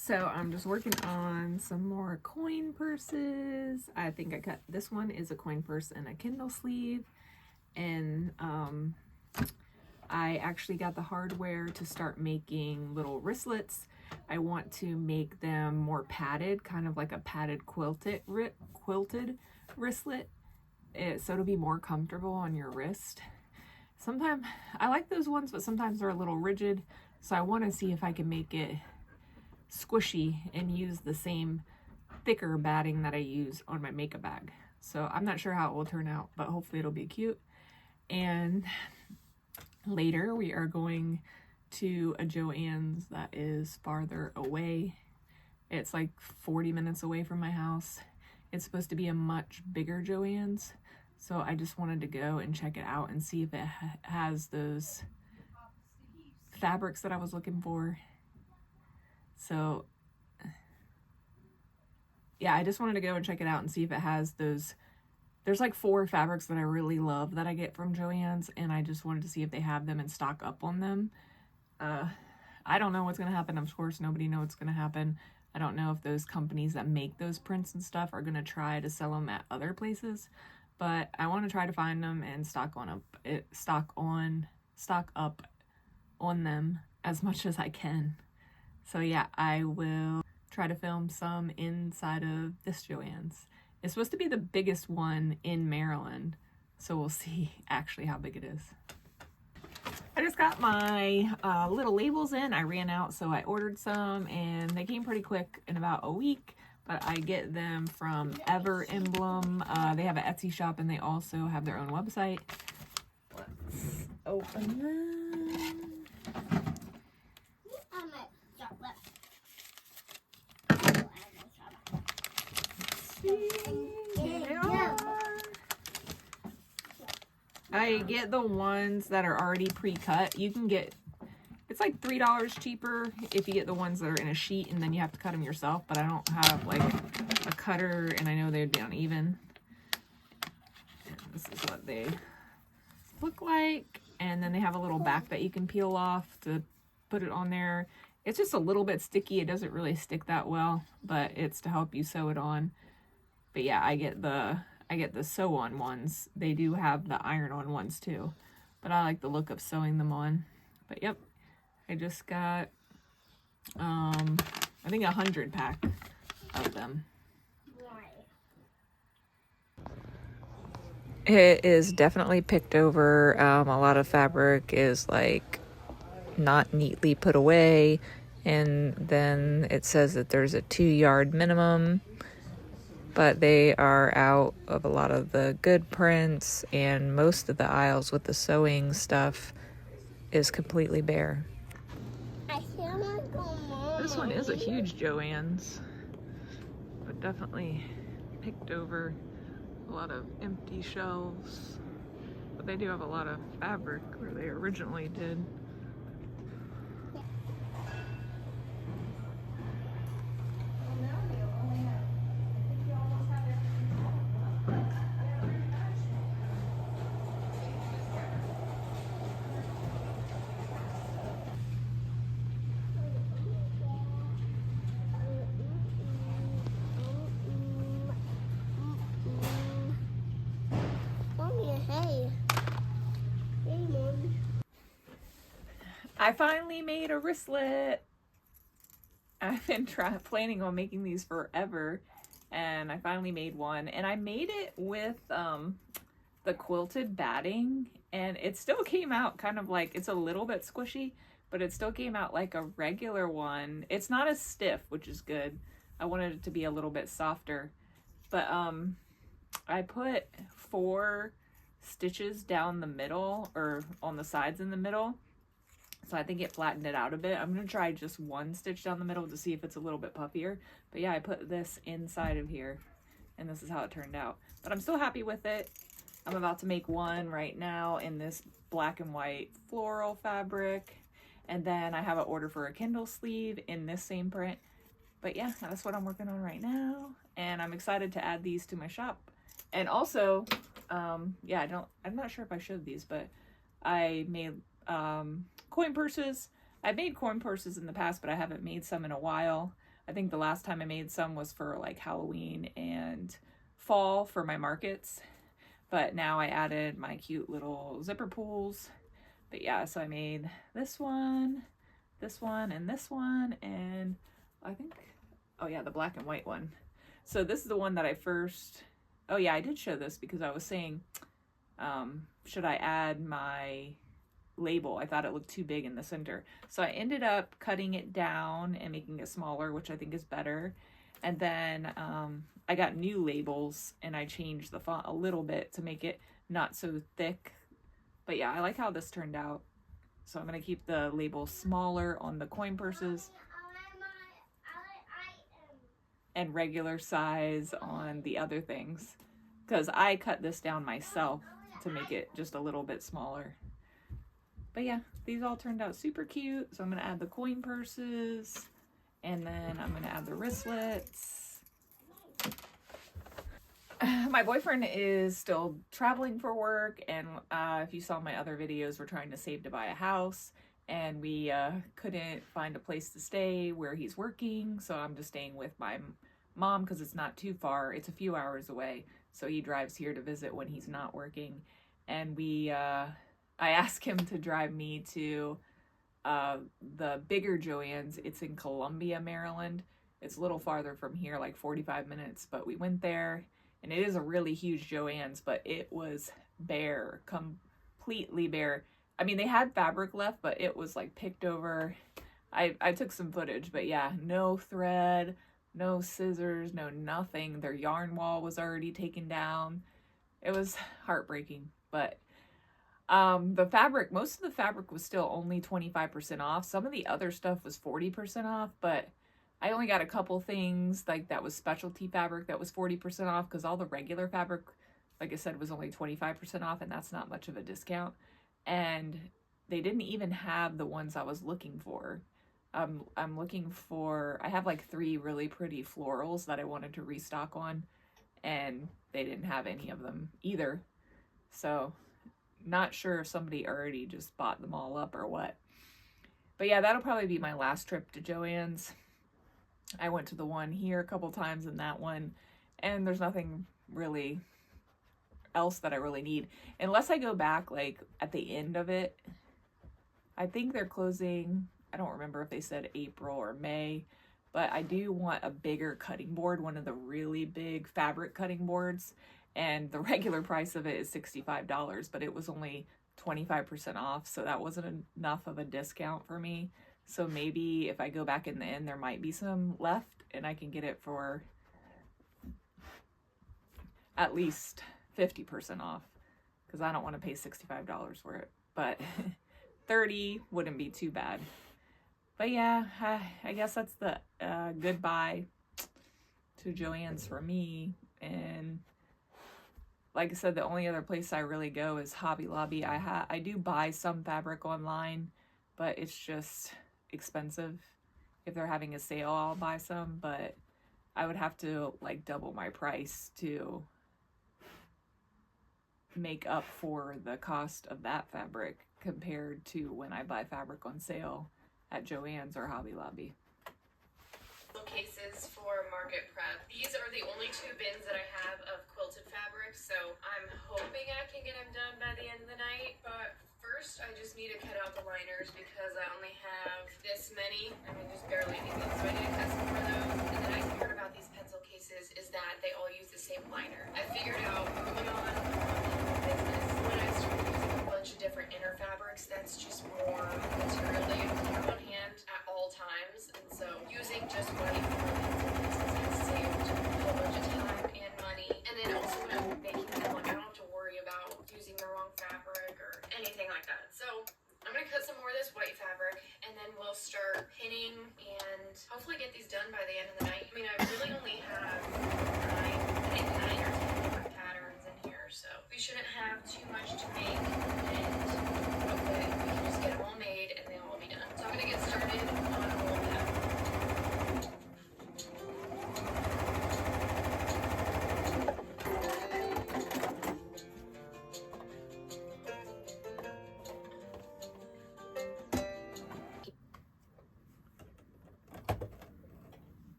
So I'm just working on some more coin purses. I think I cut, this one is a coin purse and a Kindle sleeve. And I actually got the hardware to start making little wristlets. I want to make them more padded, kind of like a padded quilted wristlet. So it'll be more comfortable on your wrist. Sometimes I like those ones, but sometimes they're a little rigid. So I want to see if I can make it squishy and use the same thicker batting that I use on my makeup bag. So I'm not sure how it will turn out, but hopefully it'll be cute. And later we are going to a Joann's that is farther away. It's like 40 minutes away from my house. It's supposed to be a much bigger Joann's. So I just wanted to go and check it out and see if it has those fabrics that I was looking for. So yeah, I just wanted to go and check it out and see if it has those. There's like 4 fabrics that I really love that I get from Joann's, and I just wanted to see if they have them and stock up on them. I don't know what's going to happen. Of course, nobody knows what's going to happen. I don't know if those companies that make those prints and stuff are going to try to sell them at other places, but I want to try to find them and stock up on them as much as I can. So yeah, I will try to film some inside of this Joann's. It's supposed to be the biggest one in Maryland, so we'll see actually how big it is. I just got my little labels in. I ran out, so I ordered some, and they came pretty quick in about a week, but I get them from Ever Emblem. They have an Etsy shop, and they also have their own website. Let's open them. I get the ones that are already pre-cut. You can get, it's like $3 cheaper if you get the ones that are in a sheet and then you have to cut them yourself, but I don't have like a cutter and I know they'd be uneven. And this is what they look like. And then they have a little back that you can peel off to put it on there. It's just a little bit sticky. It doesn't really stick that well, but it's to help you sew it on. But yeah, I get the sew-on ones. They do have the iron-on ones too, but I like the look of sewing them on. But yep, I just got I think 100 pack of them. It is definitely picked over. A lot of fabric is like not neatly put away, and then it says that there's a 2-yard minimum. But they are out of a lot of the good prints, and most of the aisles with the sewing stuff is completely bare. This one is a huge Joann's, but definitely picked over a lot of empty shelves. But they do have a lot of fabric where they originally did. I finally made a wristlet. I've been planning on making these forever, and I finally made one. And I made it with the quilted batting, and it still came out kind of like, it's a little bit squishy, but it still came out like a regular one. It's not as stiff, which is good. I wanted it to be a little bit softer. But I put 4 stitches down the middle, or on the sides in the middle. So I think it flattened it out a bit. I'm going to try just 1 stitch down the middle to see if it's a little bit puffier. But yeah, I put this inside of here, and this is how it turned out. But I'm still happy with it. I'm about to make one right now in this black and white floral fabric. And then I have an order for a Kindle sleeve in this same print. But yeah, that's what I'm working on right now. And I'm excited to add these to my shop. And also, yeah, I'm not sure if I showed these, but I made coin purses. I've made coin purses in the past, but I haven't made some in a while. I think the last time I made some was for like Halloween and fall for my markets. But now I added my cute little zipper pools. But yeah, so I made this one, and this one, and I think, oh yeah, the black and white one. So this is the one that I first, oh yeah, I did show this because I was saying, should I add my label? I thought it looked too big in the center. So I ended up cutting it down and making it smaller, which I think is better. And then I got new labels and I changed the font a little bit to make it not so thick. But yeah, I like how this turned out. So I'm going to keep the label smaller on the coin purses and regular size on the other things, because I cut this down myself to make it just a little bit smaller. But yeah, these all turned out super cute. So I'm going to add the coin purses, and then I'm going to add the wristlets. My boyfriend is still traveling for work, and if you saw my other videos, we're trying to save to buy a house, and we couldn't find a place to stay where he's working, so I'm just staying with my mom because it's not too far. It's a few hours away, so he drives here to visit when he's not working. And I asked him to drive me to the bigger Joann's. It's in Columbia, Maryland. It's a little farther from here, like 45 minutes, but we went there. And it is a really huge Joann's, but it was bare, completely bare. I mean, they had fabric left, but it was like picked over. I took some footage, but yeah, no thread, no scissors, no nothing. Their yarn wall was already taken down. It was heartbreaking, but the fabric, most of the fabric was still only 25% off. Some of the other stuff was 40% off, but I only got a couple things like that was specialty fabric that was 40% off, because all the regular fabric, like I said, was only 25% off, and that's not much of a discount. And they didn't even have the ones I was looking for. I'm looking for, I have like 3 really pretty florals that I wanted to restock on, and they didn't have any of them either. So not sure if somebody already just bought them all up or what. But yeah, that'll probably be my last trip to Joann's. I went to the one here a couple times and that one, and there's nothing really else that I really need. Unless I go back like at the end of it. I think they're closing, I don't remember if they said April or May, but I do want a bigger cutting board, one of the really big fabric cutting boards, and the regular price of it is $65, but it was only 25% off, so that wasn't enough of a discount for me. So maybe if I go back in the end, there might be some left and I can get it for at least 50% off, because I don't want to pay $65 for it. But 30 wouldn't be too bad. But yeah, I guess that's the goodbye to Joann's for me. And like I said, the only other place I really go is Hobby Lobby. I do buy some fabric online, but it's just expensive. If they're having a sale, I'll buy some, but I would have to like double my price to make up for the cost of that fabric compared to when I buy fabric on sale at Joann's or Hobby Lobby. Cases for market prep. These are the only 2 bins that I have of quilted fabric, so I'm hoping I can get them done by the end of the night. But first, I just need to cut out the liners because I only have this many. I mean, just barely anything, so I need to cut some more of those. And the nice part about these pencil cases is that they all use the same liner. I figured out early on in the business when I started using a bunch of different inner fabrics, that's just more material that you have to have on hand at all times. And so using just one has saved a whole bunch of time and money. And then also when I'm making them, like, I don't have to worry about using the wrong fabric or anything like that. So I'm gonna cut some more of this white fabric, and then we'll start pinning and hopefully get these done by the end of the night. I mean, I really only have 9 or 10 different patterns in here, so we shouldn't have too much to make, and hopefully we can just get them all made and they'll all be done. So I'm gonna get started on all of that.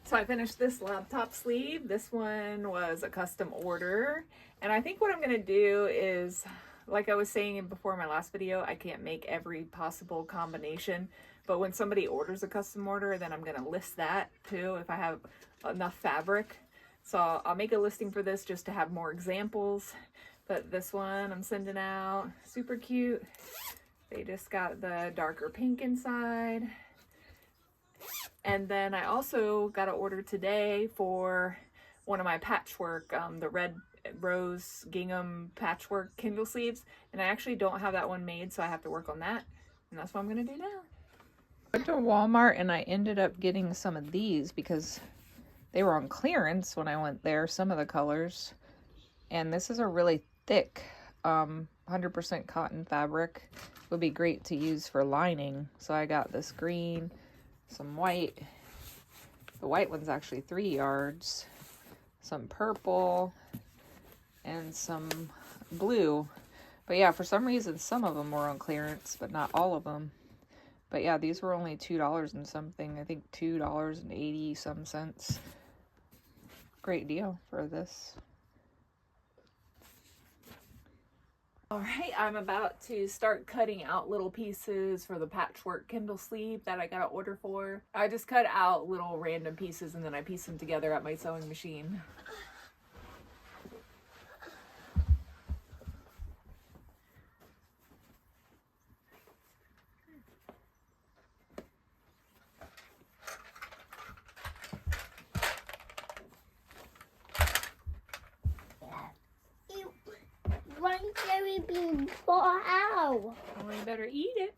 So I finished this laptop sleeve. This one was a custom order. And I think what I'm gonna do is, like I was saying before my last video, I can't make every possible combination. But when somebody orders a custom order, then I'm gonna list that too if I have enough fabric. So I'll make a listing for this just to have more examples. But this one I'm sending out, super cute. They just got the darker pink inside. And then I also got an order today for one of my patchwork, the red rose gingham patchwork Kindle sleeves. And I actually don't have that one made, so I have to work on that. And that's what I'm gonna do now. I went to Walmart and I ended up getting some of these because they were on clearance when I went there, some of the colors. And this is a really thick 100% cotton fabric. Would be great to use for lining. So I got this green, some white. The white one's actually 3 yards. Some purple and some blue. But yeah, for some reason some of them were on clearance, but not all of them. But yeah, these were only $2 and something. I think $2.80 some cents. Great deal for this. All right, I'm about to start cutting out little pieces for the patchwork Kindle sleeve that I got an order for. I just cut out little random pieces and then I piece them together at my sewing machine. One cherry bean for how? Well, you better eat it.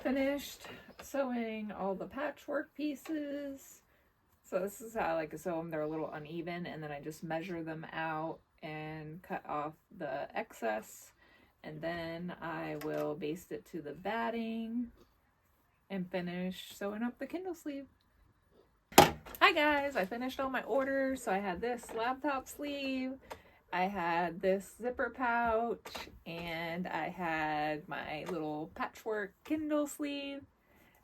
Finished sewing all the patchwork pieces. So this is how I like to sew them. They're a little uneven, and then I just measure them out and cut off the excess, and then I will baste it to the batting and finish sewing up the Kindle sleeve. Hi guys, I finished all my orders. So I had this laptop sleeve, I had this zipper pouch, and I had my little patchwork Kindle sleeve.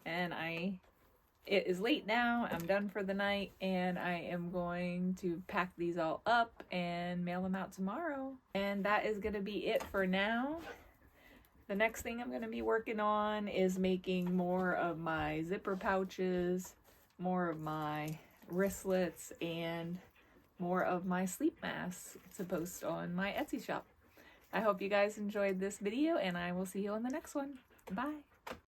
And it is late now, I'm done for the night, and I am going to pack these all up and mail them out tomorrow. And that is going to be it for now. The next thing I'm going to be working on is making more of my zipper pouches, more of my wristlets, and more of my sleep masks to post on my Etsy shop. I hope you guys enjoyed this video, and I will see you on the next one. Bye!